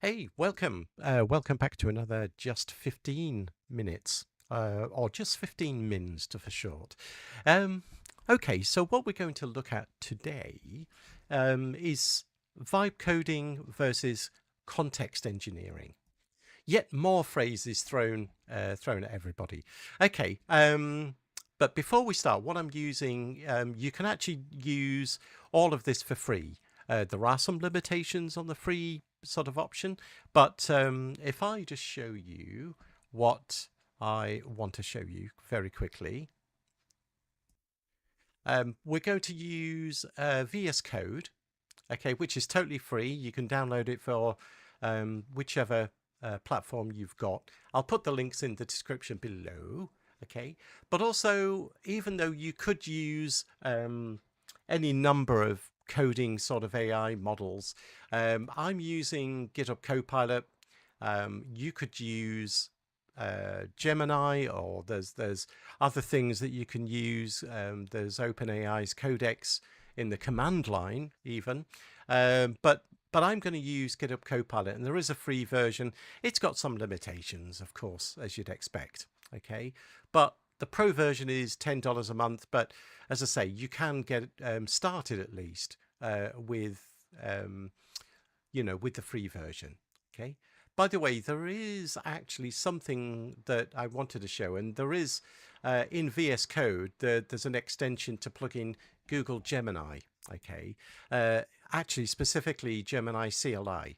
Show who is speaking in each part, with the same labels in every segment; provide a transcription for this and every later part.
Speaker 1: Hey, welcome. Welcome back to another Just 15 Minutes, or just 15 mins to for short. Um, okay, so what we're going to look at today is vibe coding versus context engineering. Yet more phrases thrown at everybody. Okay, but before we start, what I'm using, you can actually use all of this for free. There are some limitations on the free sort of option, but if I just show you what I want to show you very quickly, we're going to use VS Code, okay, which is totally free. You can download it for whichever platform you've got. I'll put the links in the description below, okay? But also, even though you could use any number of coding sort of AI models, I'm using GitHub Copilot. You could use Gemini, or there's other things that you can use. There's OpenAI's Codex in the command line even, but I'm going to use GitHub Copilot, and there is a free version. It's got some limitations, of course, as you'd expect. Okay, but the pro version is $10 a month. But as I say, you can get started at least with with the free version. Okay. By the way, there is actually something that I wanted to show, and there is in VS Code, there's an extension to plug in Google Gemini. Okay, actually specifically Gemini CLI.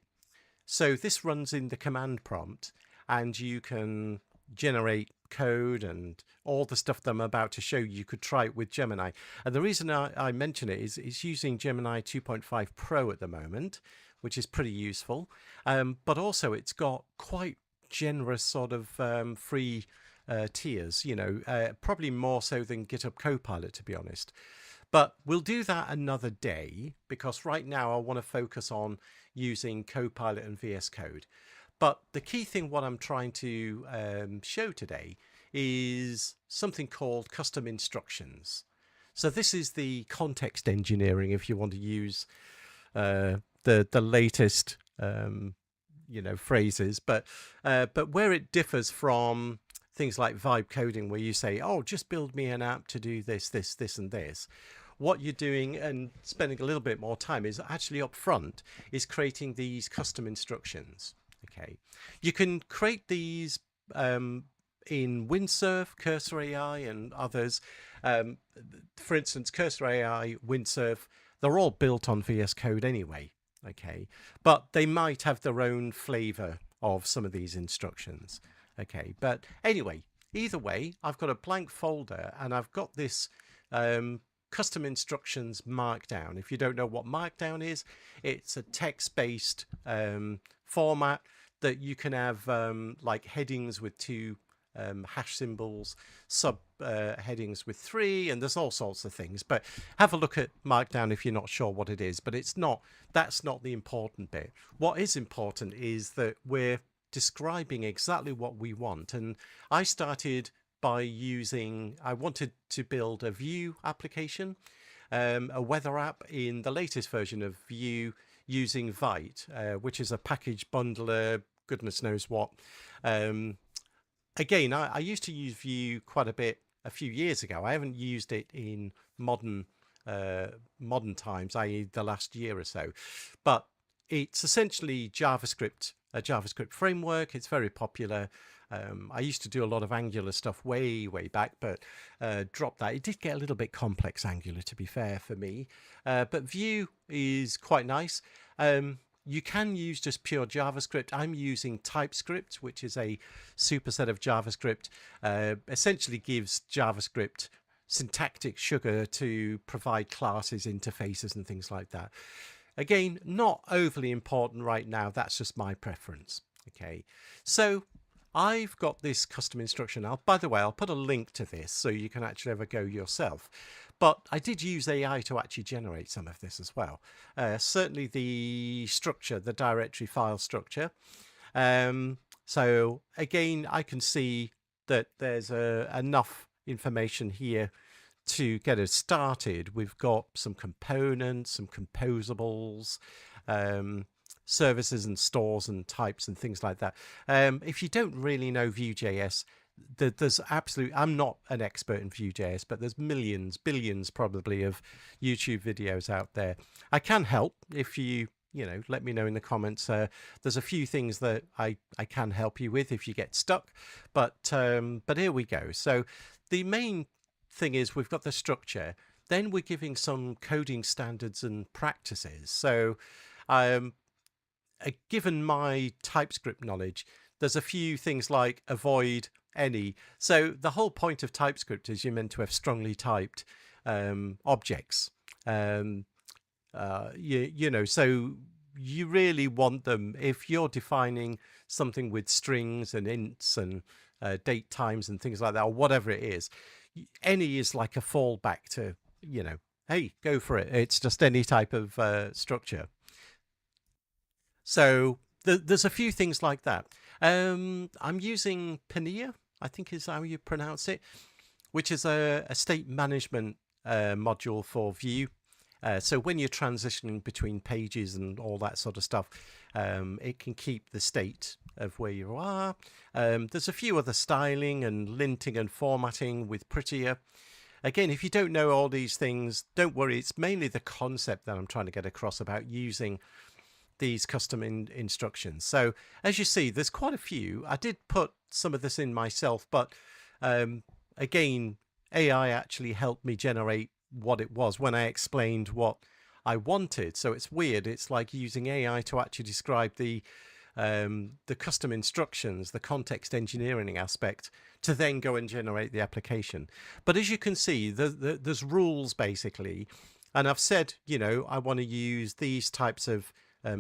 Speaker 1: So this runs in the command prompt, and you can generate code and all the stuff that I'm about to show you could try it with Gemini. And the reason I mention it is it's using Gemini 2.5 Pro at the moment, which is pretty useful. But also it's got quite generous sort of free tiers, probably more so than GitHub Copilot, to be honest. But we'll do that another day, because right now I want to focus on using Copilot and VS Code. But the key thing, what I'm trying to show today, is something called custom instructions. So this is the context engineering, if you want to use the latest phrases, but where it differs from things like vibe coding, where you say, oh, just build me an app to do this, and this. What you're doing, and spending a little bit more time, is actually up front is creating these custom instructions. Okay, you can create these in Windsurf, Cursor AI, and others. For instance, Cursor AI, Windsurf, they're all built on VS Code anyway. Okay, but they might have their own flavor of some of these instructions. Okay, but anyway, either way, I've got a blank folder, and I've got this custom instructions markdown. If you don't know what markdown is, it's a text-based format that you can have like headings with 2 hash symbols, sub headings with 3, and there's all sorts of things. But have a look at Markdown if you're not sure what it is. But that's not the important bit. What is important is that we're describing exactly what we want. And I started by I wanted to build a Vue application, a weather app in the latest version of Vue, using Vite, which is a package bundler, goodness knows what. Again, I used to use Vue quite a bit a few years ago. I haven't used it in modern times, i.e. the last year or so. But it's essentially JavaScript, a JavaScript framework. It's very popular. I used to do a lot of Angular stuff way back, but dropped that. It did get a little bit complex, Angular, to be fair, for me. But Vue is quite nice. You can use just pure JavaScript. I'm using TypeScript, which is a superset of JavaScript. Essentially gives JavaScript syntactic sugar to provide classes, interfaces, and things like that. Again, not overly important right now. That's just my preference. Okay, so I've got this custom instruction. By the way, I'll put a link to this so you can actually have a go yourself. But I did use AI to actually generate some of this as well. Certainly the structure, the directory file structure. So again, I can see that there's enough information here to get us started. We've got some components, some composables. services and stores and types and things like that. If you don't really know Vue.js, there's absolute, I'm not an expert in Vue.js, but there's millions, billions probably of YouTube videos out there. I can help if you let me know in the comments. There's a few things that I can help you with if you get stuck, but here we go. So the main thing is we've got the structure, then we're giving some coding standards and practices. So given my TypeScript knowledge, there's a few things like avoid any. So the whole point of TypeScript is you're meant to have strongly typed objects. So you really want them, if you're defining something with strings and ints and date times and things like that, or whatever it is, any is like a fallback to, hey, go for it. It's just any type of structure. So there's a few things like that. I'm using Pania, I think is how you pronounce it, which is a state management module for Vue. So when you're transitioning between pages and all that sort of stuff, it can keep the state of where you are. There's a few other styling and linting and formatting with Prettier. Again, if you don't know all these things, don't worry. It's mainly the concept that I'm trying to get across about using these custom instructions. So as you see, there's quite a few. I did put some of this in myself, but again, AI actually helped me generate what it was when I explained what I wanted. So it's weird. It's like using AI to actually describe the custom instructions, the context engineering aspect, to then go and generate the application. But as you can see, there's rules basically, and I've said, I want to use these types of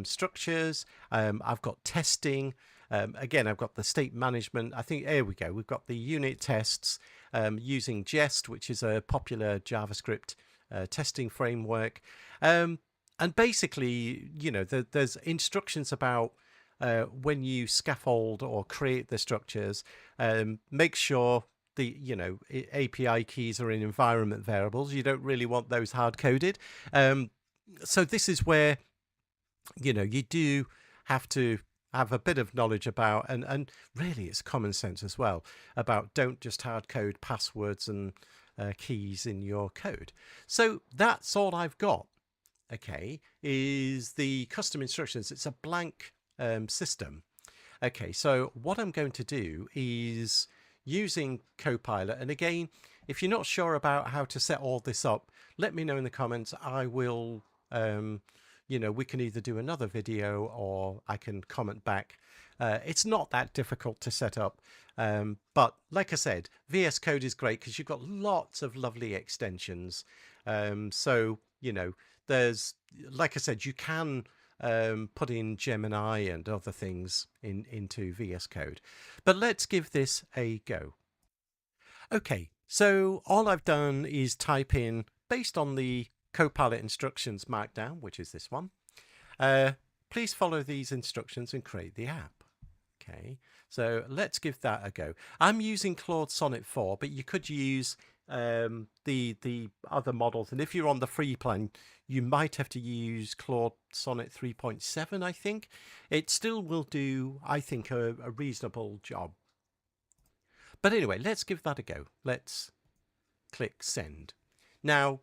Speaker 1: structures. I've got testing. Again, I've got the state management. I think, there we go. We've got the unit tests using Jest, which is a popular JavaScript testing framework. And basically, there's instructions about when you scaffold or create the structures, make sure the API keys are in environment variables. You don't really want those hard coded. So this is where you do have to have a bit of knowledge about, and really it's common sense as well, about don't just hard code passwords and keys in your code. So that's all I've got, okay, is the custom instructions. It's a blank system. Okay, so what I'm going to do is using Copilot, and again, if you're not sure about how to set all this up, let me know in the comments. I will we can either do another video or I can comment back. It's not that difficult to set up. But like I said, VS Code is great because you've got lots of lovely extensions. So, there's, like I said, you can put in Gemini and other things into VS Code. But let's give this a go. Okay, so all I've done is type in, based on the Copilot instructions markdown, which is this one, please follow these instructions and create the app. Okay, so let's give that a go. I'm using Claude Sonnet 4, but you could use the other models, and if you're on the free plan, you might have to use Claude Sonnet 3.7. I think it still will do, I think, a reasonable job. But anyway, let's give that a go. Let's click send. Now,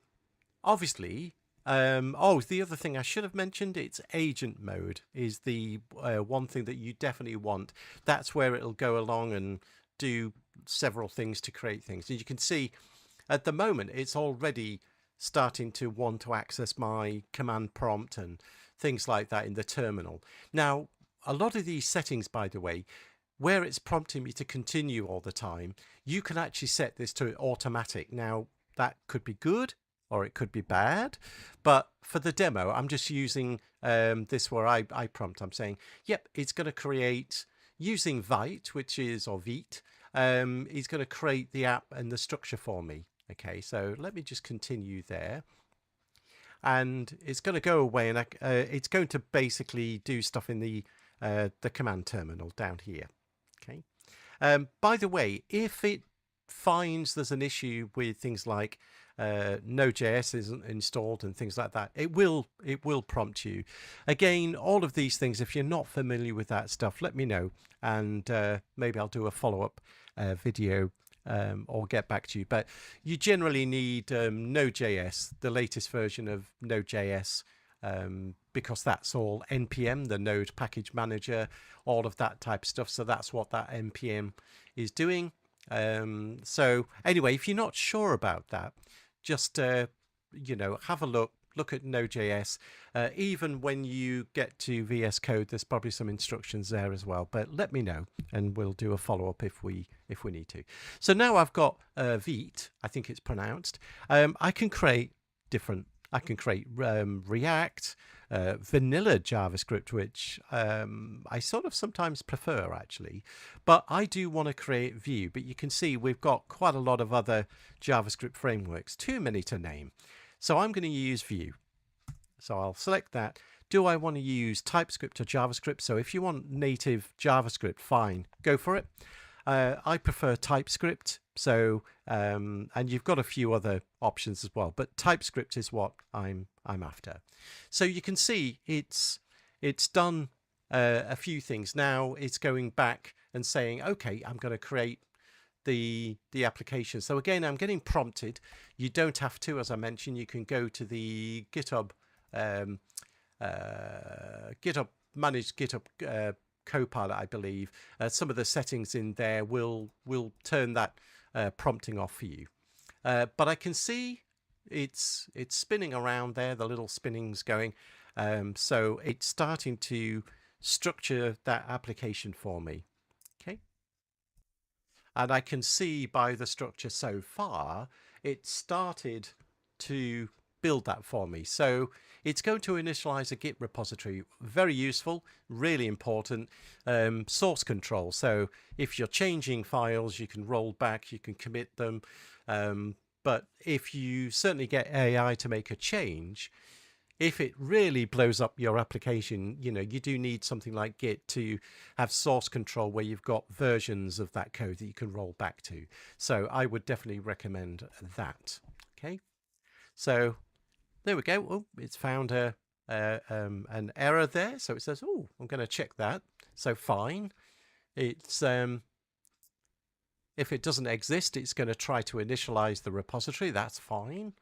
Speaker 1: obviously, the other thing I should have mentioned, it's agent mode is the one thing that you definitely want. That's where it'll go along and do several things to create things. And you can see at the moment, it's already starting to want to access my command prompt and things like that in the terminal. Now, a lot of these settings, by the way, where it's prompting me to continue all the time, you can actually set this to automatic. Now, that could be good or it could be bad, but for the demo, I'm just using this where I prompt. I'm saying, yep, it's going to create using Vite, which is, or Vite, he's going to create the app and the structure for me. Okay, so let me just continue there. And it's going to go away and it's going to basically do stuff in the command terminal down here. Okay. By the way, if it finds there's an issue with things like Node.js isn't installed and things like that, it will prompt you. Again, all of these things, if you're not familiar with that stuff, let me know, and maybe I'll do a follow-up video or get back to you. But you generally need Node.js, the latest version of Node.js, because that's all NPM, the Node Package Manager, all of that type of stuff. So that's what that NPM is doing. So anyway, if you're not sure about that, just have a look at Node.js. Even when you get to VS Code, there's probably some instructions there as well. But let me know, and we'll do a follow-up if we need to. So now I've got Vite, I think it's pronounced. I can create React, vanilla JavaScript, which I sort of sometimes prefer actually, but I do want to create Vue. But you can see we've got quite a lot of other JavaScript frameworks, too many to name. So I'm going to use Vue. So I'll select that. Do I want to use TypeScript or JavaScript? So if you want native JavaScript, fine, go for it. I prefer TypeScript. So and you've got a few other options as well, but TypeScript is what I'm after. So you can see it's done a few things. Now it's going back and saying, okay, I'm going to create the application. So again, I'm getting prompted. You don't have to, as I mentioned. You can go to the GitHub managed GitHub Copilot, I believe. Some of the settings in there will turn that prompting off for you. But I can see it's spinning around there. The little spinning's going. So it's starting to structure that application for me. Okay. And I can see by the structure so far, it started to build that for me. So it's going to initialize a Git repository. Very useful, really important. Source control. So if you're changing files, you can roll back, you can commit them. But if you certainly get AI to make a change, if it really blows up your application, you do need something like Git to have source control where you've got versions of that code that you can roll back to. So I would definitely recommend that. Okay, so there we go. Oh, it's found an error there. So it says, oh, I'm going to check that. So fine. It's if it doesn't exist, it's going to try to initialize the repository. That's fine.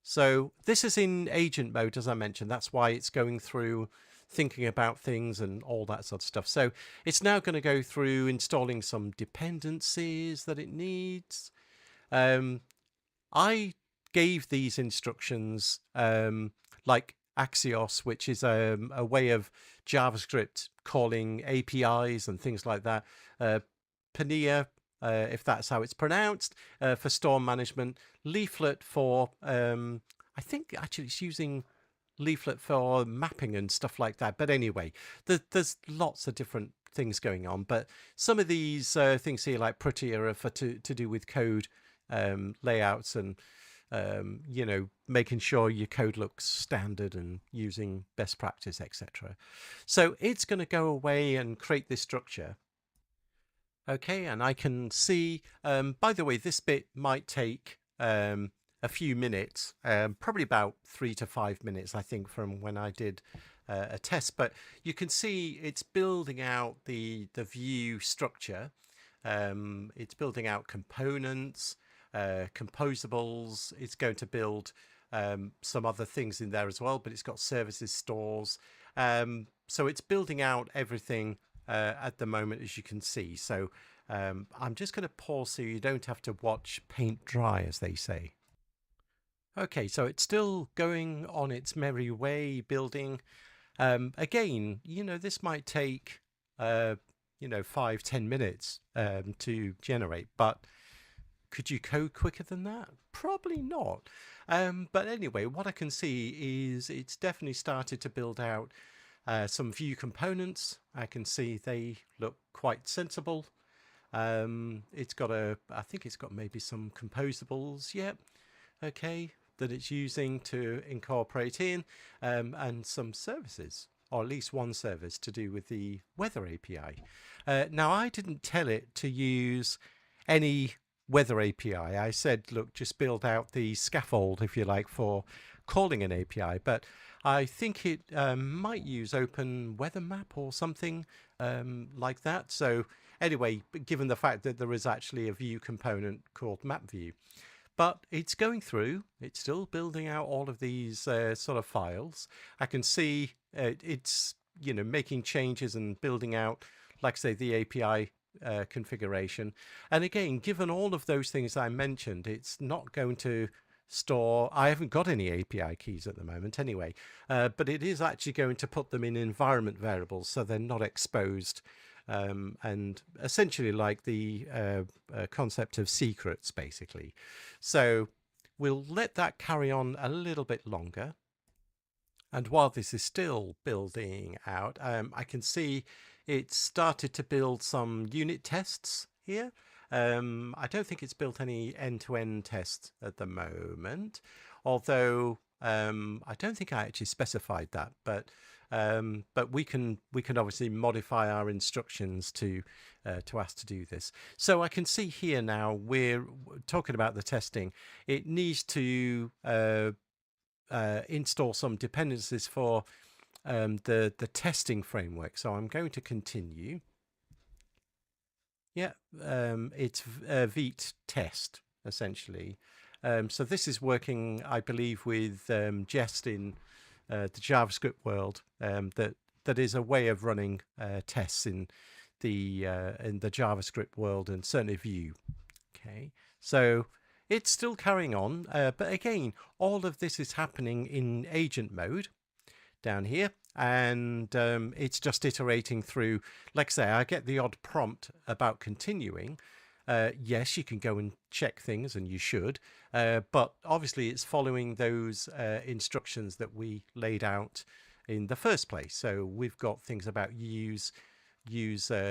Speaker 1: So this is in agent mode, as I mentioned. That's why it's going through thinking about things and all that sort of stuff. So it's now going to go through installing some dependencies that it needs. I gave these instructions like Axios, which is a way of JavaScript calling APIs and things like that. Pania, if that's how it's pronounced, for store management. Leaflet for, I think actually it's using Leaflet for mapping and stuff like that. But anyway, there's lots of different things going on. But some of these things here, like Prettier, are for to do with code layouts and making sure your code looks standard and using best practice, etc. So it's going to go away and create this structure. Okay, and I can see, by the way, this bit might take a few minutes, probably about 3 to 5 minutes, I think, from when I did a test. But you can see it's building out the Vue structure. It's building out components, composables. It's going to build some other things in there as well, but it's got services, stores. So it's building out everything at the moment, as you can see. So I'm just going to pause so you don't have to watch paint dry, as they say. Okay, so it's still going on its merry way, building. Again, this might take 5-10 minutes to generate, but could you code quicker than that? Probably not. But anyway, what I can see is it's definitely started to build out some Vue components. I can see they look quite sensible. It's got I think it's got maybe some composables. Yep. Okay. That it's using to incorporate in, and some services, or at least one service to do with the weather API. Now, I didn't tell it to use any weather API. I said, look, just build out the scaffold, if you like, for calling an API, but I think it might use Open Weather Map or something like that. So anyway, given the fact that there is actually a Vue component called MapView, but it's going through, it's still building out all of these sort of files. I can see it's, you know, making changes and building out, like I say, the API configuration. And again, given all of those things I mentioned, it's not going to store, I haven't got any API keys at the moment anyway, but it is actually going to put them in environment variables so they're not exposed, and essentially like the concept of secrets basically. So we'll let that carry on a little bit longer. And while this is still building out, I can see it's started to build some unit tests here. I don't think it's built any end-to-end tests at the moment, although I don't think I actually specified that. But we can obviously modify our instructions to ask to do this. So I can see here now we're talking about the testing. It needs to install some dependencies for the testing framework. So I'm going to continue. Yeah, it's Vite test essentially. So this is working, I believe, with Jest in the JavaScript world. That is a way of running tests in the JavaScript world, and certainly Vue. Okay, so it's still carrying on, but again, all of this is happening in agent mode down here, and it's just iterating through. Like I say, I get the odd prompt about continuing. Yes, you can go and check things, and you should, but obviously it's following those instructions that we laid out in the first place. So we've got things about use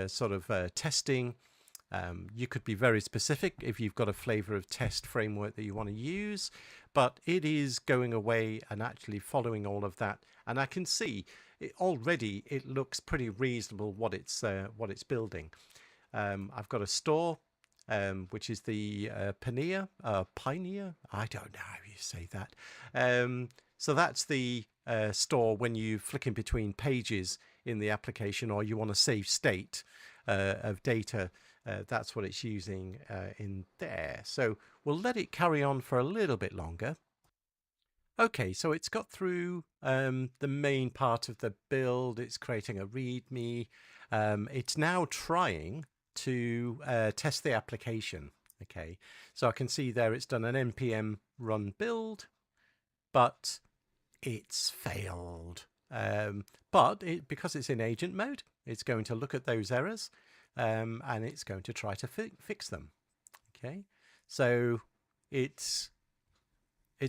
Speaker 1: sort of testing. You could be very specific if you've got a flavor of test framework that you want to use, but it is going away and actually following all of that. And I can see it already, it looks pretty reasonable what it's building. I've got a store, which is the Pioneer. I don't know how you say that. So that's the store when you flick in between pages in the application, or you want to save state of data. That's what it's using in there. So we'll let it carry on for a little bit longer. Okay, so it's got through the main part of the build. It's creating a README. It's now trying to test the application. Okay, so I can see there it's done an npm run build, but it's failed. But because it's in agent mode, it's going to look at those errors. And it's going to try to fix them. Okay, so it's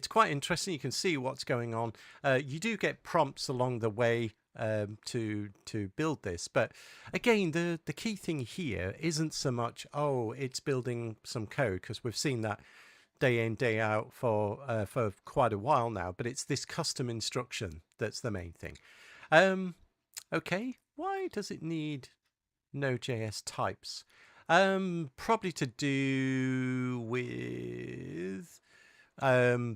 Speaker 1: quite interesting. You can see what's going on. You do get prompts along the way to build this, but again, the key thing here isn't so much, oh, it's building some code, because we've seen that day in, day out for quite a while now, but it's this custom instruction that's the main thing. Okay, why does it need Node.js types? Probably to do with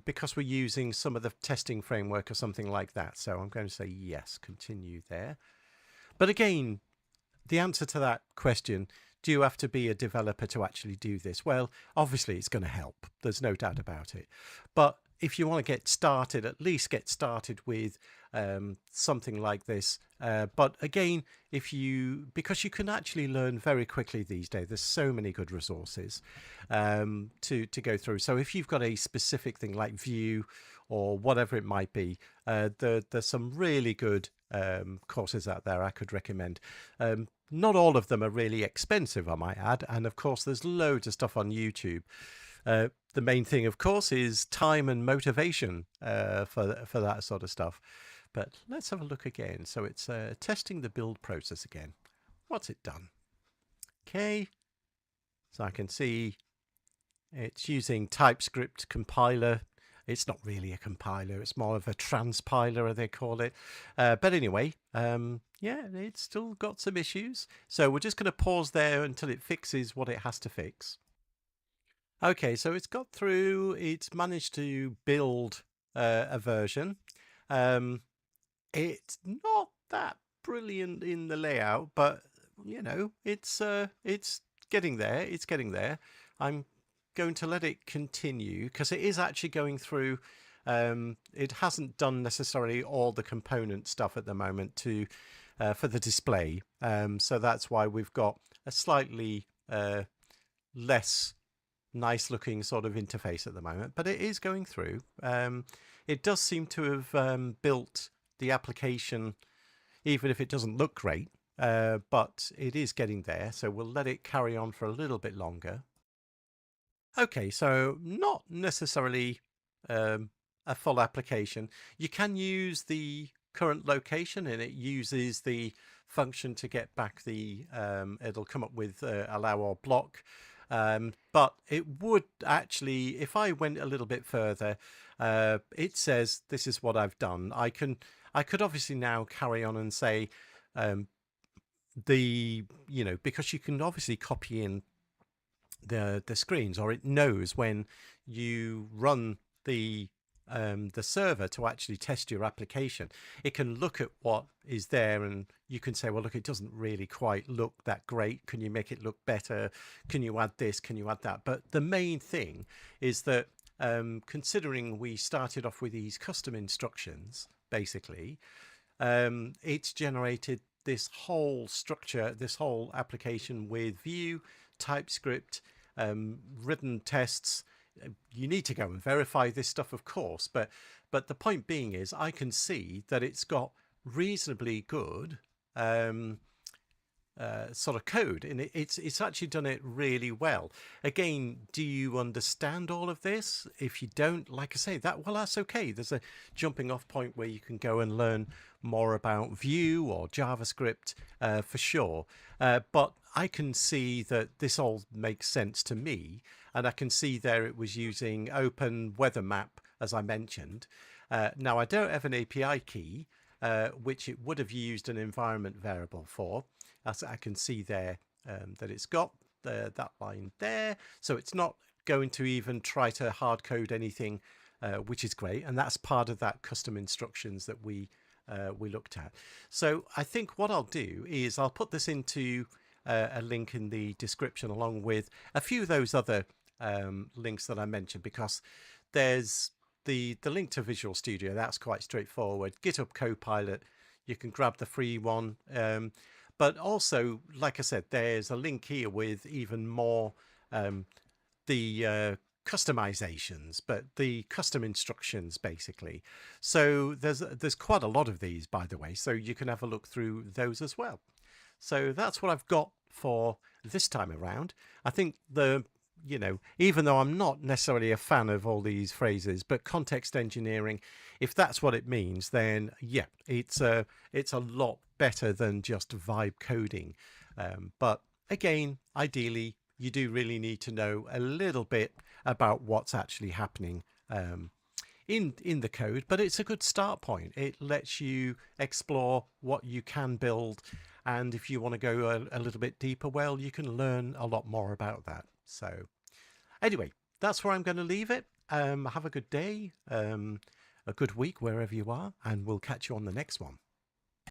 Speaker 1: because we're using some of the testing framework or something like that. So I'm going to say yes, continue there. But again, the answer to that question, do you have to be a developer to actually do this? Well, obviously it's going to help. There's no doubt about it. But if you want to get started, at least get started with something like this. But again, because you can actually learn very quickly these days, there's so many good resources to go through. So if you've got a specific thing like Vue or whatever it might be, there's some really good courses out there I could recommend. Not all of them are really expensive, I might add. And of course, there's loads of stuff on YouTube. The main thing, of course, is time and motivation for that sort of stuff. But let's have a look again. So it's testing the build process again. What's it done? Okay. So I can see it's using TypeScript compiler. It's not really a compiler. It's more of a transpiler, they call it. But anyway, yeah, it's still got some issues. So we're just going to pause there until it fixes what it has to fix. Okay, so it's got through, it's managed to build a version. It's not that brilliant in the layout, but you know, it's getting there. It's getting there. I'm going to let it continue because it is actually going through. It hasn't done necessarily all the component stuff at the moment to for the display. So that's why we've got a slightly less nice looking sort of interface at the moment, but it is going through. It does seem to have built the application, even if it doesn't look great, but it is getting there. So we'll let it carry on for a little bit longer. Okay, so not necessarily a full application. You can use the current location, and it uses the function to get back the, it'll come up with allow or block. But it would actually, if I went a little bit further, it says this is what I've done. I could obviously now carry on and say because you can obviously copy in the screens, or it knows when you run the server to actually test your application. It can look at what is there, and you can say, well, look, it doesn't really quite look that great. Can you make it look better? Can you add this? Can you add that? But the main thing is that considering we started off with these custom instructions, basically, it's generated this whole structure, this whole application with Vue, TypeScript, written tests. You need to go and verify this stuff, of course, but the point being is I can see that it's got reasonably good sort of code, and it's actually done it really well. Again, do you understand all of this? If you don't, like I say, that's okay. There's a jumping off point where you can go and learn more about Vue or JavaScript for sure. But I can see that this all makes sense to me, and I can see there it was using Open Weather Map, as I mentioned. Now I don't have an API key, which it would have used an environment variable for. As I can see there that it's got that line there, so it's not going to even try to hard code anything, which is great, and that's part of that custom instructions that we looked at. So I think what I'll do is I'll put this into a link in the description along with a few of those other links that I mentioned, because there's the link to Visual Studio. That's quite straightforward. GitHub Copilot, you can grab the free one. But also, like I said, there's a link here with even more the customizations, but the custom instructions basically. So there's quite a lot of these, by the way, so you can have a look through those as well. So that's what I've got for this time around. I think even though I'm not necessarily a fan of all these phrases, but context engineering, if that's what it means, then yeah, it's a lot better than just vibe coding. But again, ideally, you do really need to know a little bit about what's actually happening in the code, but it's a good start point. It lets you explore what you can build, and if you want to go a little bit deeper, well, you can learn a lot more about that. So anyway, that's where I'm going to leave it. Have a good day, a good week wherever you are, and we'll catch you on the next one.